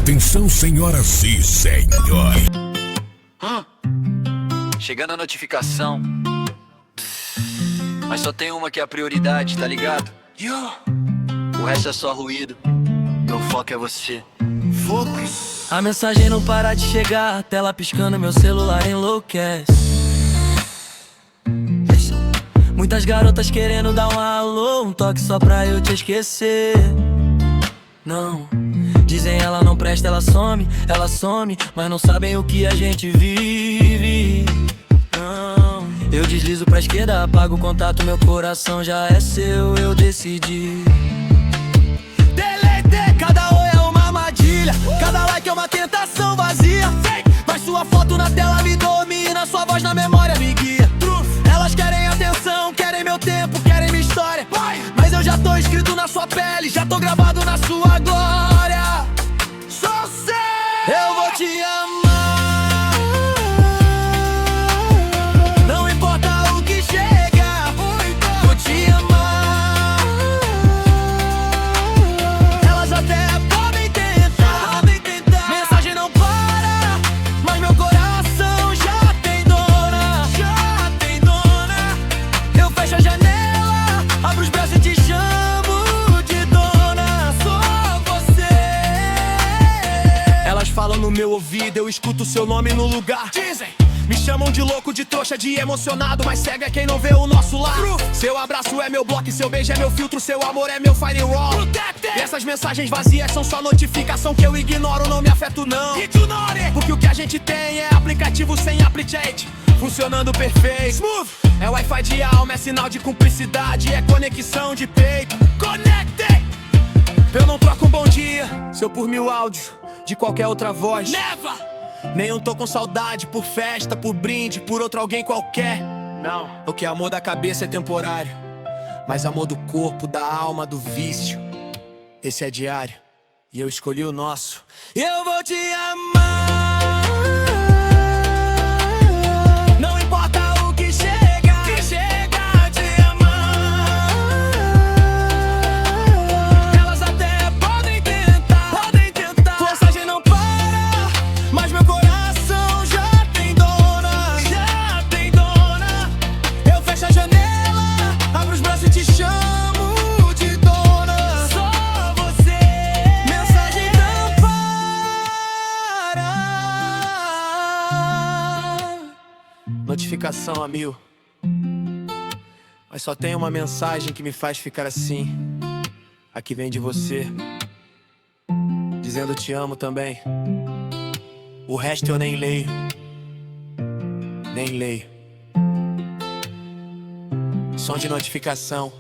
Atenção, senhoras e senhores. Chegando a notificação. Mas só tem uma que é a prioridade, tá ligado? O resto é só ruído. Meu foco é você. Focus. A mensagem não para de chegar, a tela piscando, meu celular enlouquece. Muitas garotas querendo dar um alô, um toque só pra eu te esquecer. Não, dizem ela não presta, ela some, mas não sabem o que a gente vive. Não, eu deslizo pra esquerda, apago o contato, meu coração já é seu, eu decidi. Deletei, cada oi é uma armadilha, cada like é uma tentação vazia. Mas sua foto na tela me domina, sua voz na memória me guia. Elas querem atenção, querem meu tempo, querem minha história. Mas eu já tô escrito na sua pele, já tô gravado na sua glória. Só sei, eu vou te amar. Não importa o que chega, vou te amar. Elas até podem tentar, mensagem não para, mas meu coração já tem dona. Eu fecho a janela, abro os braços e te chamo de dona. Só você. Elas falam no meu ouvido, eu escuto seu nome no lugar. Dizem, me chamam de louco, de trouxa, de emocionado, mas cego é quem não vê o nosso lar. Seu abraço é meu bloco, seu beijo é meu filtro, seu amor é meu firewall. E essas mensagens vazias são só notificação que eu ignoro, não me afeto não. Ignore! Porque o que a gente tem é aplicativo sem applicate, funcionando perfeito. Smooth! É Wi-Fi de alma, é sinal de cumplicidade, é conexão de peito. Conectei! Eu não troco um bom dia se eu por mil áudios de qualquer outra voz. Never! Nem tô com saudade por festa, por brinde, por outro alguém qualquer. Não. O que é amor da cabeça é temporário, mas amor do corpo, da alma, do vício, esse é diário. E eu escolhi o nosso. Eu vou te amar. Não importa o que chega, te amar. Elas até podem tentar, forçagem não para, mas meu coração já tem dona. Eu fecho a janela, abro os braços e te chamo de dona. Só você. Mensagem não para. Notificação a mil, mas só tem uma mensagem que me faz ficar assim. Aqui vem de você, dizendo te amo também. O resto eu nem leio. Som de notificação.